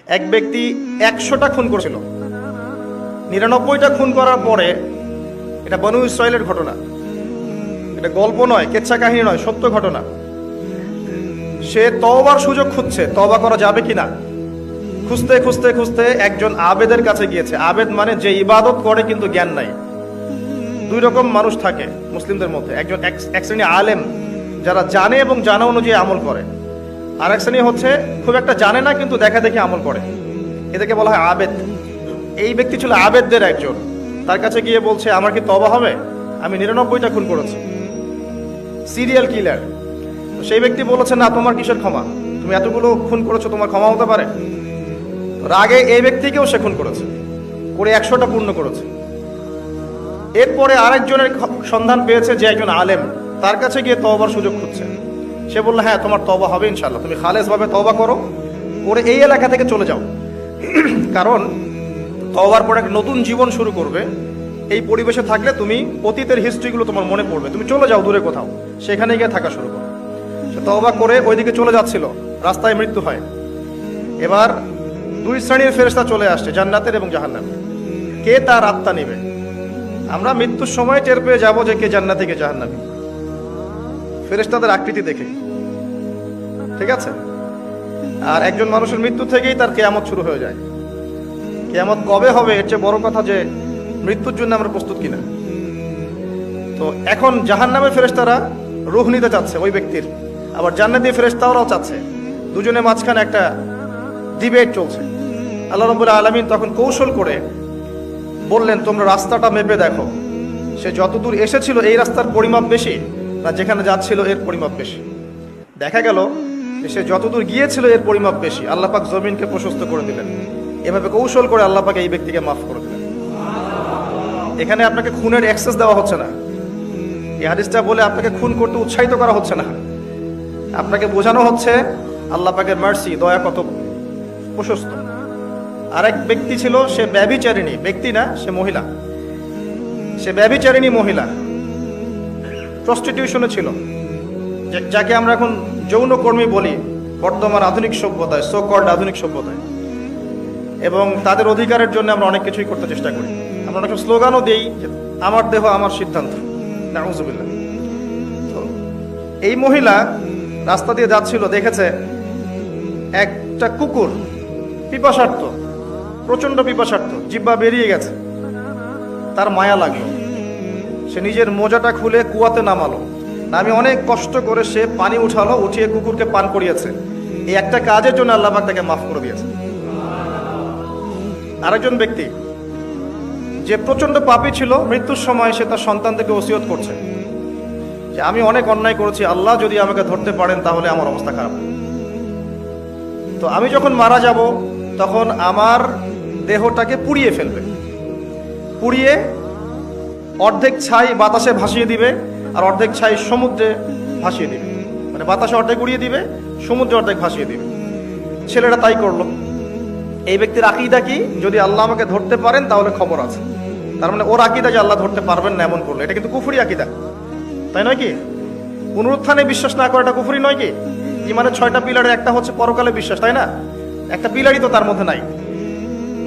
এক ব্যক্তি 100টা খুন করেছিল, 99টা খুন করার পরে, এটা বনু ইসরায়েলের ঘটনা, এটা গল্প নয়, কেচ্ছা কাহিনী নয়, সত্য ঘটনা। সে তওবার সুযোগ খুঁজছে, তওবা করা যাবে কিনা। খুঁজতে খুঁজতে খুঁজতে একজন আবেদের কাছে গিয়েছে। আবেদ মানে যে ইবাদত করে কিন্তু জ্ঞান নাই। দুই রকম মানুষ থাকে মুসলিমদের মধ্যে, একজন এক শ্রেণী আলেম যারা জানে এবং জানা অনুযায়ী আমল করে, আর এক শ্রেণী হচ্ছে খুব একটা জানে না কিন্তু দেখা দেখে আমল করে, এদেরকে বলা হয় আবেদ। এই ব্যক্তি ছিল আবেদদের একজন। তার কাছে গিয়ে বলছে, আমার কি তওবা হবে? আমি 99টা খুন করেছি, সিরিয়াল কিলার। সেই ব্যক্তি বলেছে, না, তোমার কিসের ক্ষমা? তুমি এতগুলো খুন করেছো, তোমার ক্ষমা হতে পারে? রাগে এই ব্যক্তিকেও সে খুন করেছে, করে 100টা পূর্ণ করেছে। এরপরে আরেকজনের সন্ধান পেয়েছে যে একজন আলেম, তার কাছে গিয়ে তওবার সুযোগ খুঁজছে। সে বলল, হ্যাঁ, তোমার তওবা হবে ইনশাআল্লাহ, তুমি খালেসভাবে তওবা করো, করে এই এলাকা থেকে চলে যাও। কারণ তওবার পরে একটা নতুন জীবন শুরু করবে, এই পরিবেশে থাকলে তুমি অতীতের হিস্ট্রিগুলো তোমার মনে পড়বে, তুমি চলে যাও দূরে কোথাও, সেখানে গিয়ে থাকা শুরু করো। সে তওবা করে ওইদিকে চলে যাচ্ছিল, রাস্তায় মৃত্যু হয়। এবার দুই শ্রেণীর ফেরেশতা চলে আসছে, জান্নাতের এবং জাহান্নামের। কে তার আত্মা নেবে? আমরা মৃত্যুর সময় টের পেয়ে যাবো যে কে জান্নাতি কে জাহান্নামী, ফেরেশতাদের আকৃতি দেখে, ঠিক আছে? আর একজন মানুষের মৃত্যু থেকেই তার কিয়ামত শুরু হয়ে যায়। কিয়ামত কবে হবে এর চেয়ে বড় কথা যে মৃত্যুর জন্য আমরা প্রস্তুত কিনা। তো এখন জাহান্নামের ফেরেশতারা রূহ নিতে চাচ্ছে ওই ব্যক্তির, আবার জান্নাতি ফেরেশতারাও চাচ্ছে। দুজনের মাঝখানে একটা ডিবেট চলছে। আল্লাহ রাব্বুল আলামিন তখন কৌশল করে বললেন, তোমরা রাস্তাটা মেপে দেখো, সে যতদূর এসেছিল এই রাস্তার পরিমাপ বেশি না যেখানে যাচ্ছিল এর পরিমাপ বেশি। দেখা গেল সে যতদূর গিয়েছিল এর পরিমাপ বেশি। আল্লাহ পাক জমিনকে প্রশস্ত করে দিলেন। এভাবে কৌশল করে আল্লাহ পাক এই ব্যক্তিকে মাফ করে দিলেন। এখানে আপনাকে খুনের অ্যাক্সেস দেওয়া হচ্ছে না। এই হাদিসটা বলে আপনাকে খুন করতে উৎসাহিত করা হচ্ছে না। আপনাকে বোঝানো হচ্ছে আল্লাহ পাকের মার্সি, দয়া কত প্রশস্ত। আরেক ব্যক্তি ছিল, সে ব্যভিচারিণী, ব্যক্তি না, সে মহিলা, সে ব্যভিচারিণী মহিলা, প্রস্টিটিউশনে ছিল, যাকে আমরা এখন যৌনকর্মী বলি বর্তমান আধুনিক সভ্যতায়, সো কল্ড আধুনিক সভ্যতায়। এবং তাদের অধিকারের জন্য আমরা অনেক কিছুই করতে চেষ্টা করি। আমরা অনেক স্লোগানও দিই, আমার দেহ আমার সিদ্ধান্ত, নাউজুবিল্লাহ। তো এই মহিলা রাস্তা দিয়ে যাচ্ছিল, দেখেছে একটা কুকুর পিপাসার্থ, প্রচন্ড পিপাসার্থ, জিহ্বা বেরিয়ে গেছে। তার মায়া লাগলো, সে নিজের মোজাটা খুলে কুয়াতে নামালো, আমি অনেক কষ্ট করে সে পানি উঠালো, উঠিয়ে কুকুরকে পান করিয়েছে। এই একটা কাজের জন্য আল্লাহ পাক তাকে মাফ করে দিয়েছে। আরেকজন ব্যক্তি যে প্রচন্ড পাপী ছিল, মৃত্যুর সময় সে তার সন্তানদেরকে ওসিয়ত করছে যে আমি অনেক অন্যায় করেছি, আল্লাহ যদি আমাকে ধরতে পারেন তাহলে আমার অবস্থা খারাপ। তো আমি যখন মারা যাব তখন আমার দেহটাকে পুড়িয়ে ফেলবে, পুড়িয়ে অর্ধেক ছাই বাতাসে ভাসিয়ে দিবে, আর অর্ধেক ছাই সমুদ্রে ভাসিয়ে দিবে। মানে বাতাসে অর্ধেক উড়িয়ে দিবে, সমুদ্রে অর্ধেক ভাসিয়ে দিবে। ছেলেটা তাই করলো। এই ব্যক্তির আকীদা কি? যদি আল্লাহ আমাকে ধরতে পারেন তাহলে খবর আছে। তার মানে ওর আকীদা যে আল্লাহ ধরতে পারবেন না এমন করলো, এটা কিন্তু কুফরি আকীদা, তাই নয় কি? পুনরুত্থানে বিশ্বাস না করাটা কুফরি নয় কি? ইমানের 6টা পিলারের একটা হচ্ছে পরকালে বিশ্বাস, তাই না? একটা পিলারই তো তার মধ্যে নাই।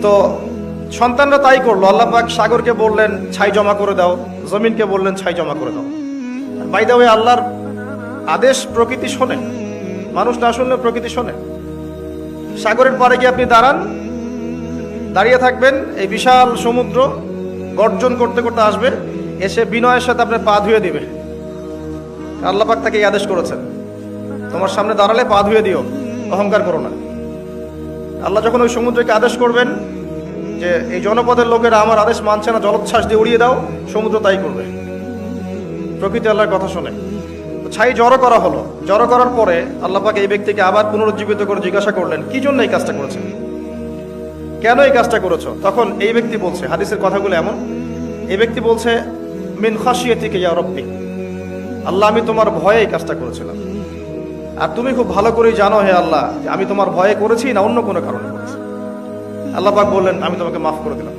তো সন্তানরা তাই করলো। আল্লাহ পাক সাগরকে বললেন ছাই জমা করে দাও, জমিনকে বললেন ছাই জমা করে দাও। বাই দ্য ওয়ে, আল্লাহর আদেশ প্রকৃতি শোনে, মানুষ না শুনলে প্রকৃতি শোনে। সাগরের পাড়ে গিয়ে আপনি দাঁড়ান, দাঁড়িয়ে থাকবেন, এই বিশাল সমুদ্র গর্জন করতে করতে আসবে, এসে বিনয়ের সাথে আপনার পা ধুয়ে দিবে। আল্লাহ পাক তাকে এই আদেশ করেছেন, তোমার সামনে দাঁড়ালে পা ধুয়ে দিও, অহংকার করো না। আল্লাহ যখন ওই সমুদ্রকে আদেশ করবেন যে এই জনপদের লোকেরা আমার আদেশ মানছে না, জলোচ্ছ্বাস দিয়ে উড়িয়ে দাও, সমুদ্র তাই করবে। প্রকৃতি আল্লাহর কথা শোনে। ছাই জড়ো করা হলো। জড়ো করার পরে আল্লাহ পাক এই ব্যক্তিকে আবার পুনরুজ্জীবিত করে জিজ্ঞাসা করলেন, কি জন্য এই কাজটা করেছেন, কেন এই কাজটা করেছো? তখন এই ব্যক্তি বলছে, হাদিসের কথাগুলো এমন, এই ব্যক্তি বলছে, মিন খাশিয়াতিকা ইয়া রাব্বি, আল্লাহ আমি তোমার ভয়ে এই কাজটা করেছিলাম, আর তুমি খুব ভালো করেই জানো হে আল্লাহ যে আমি তোমার ভয়ে করেছি না অন্য কোনো কারণে করেছি। আল্লাহ পাক বললেন, আমি তোমাকে মাফ করে দিলাম।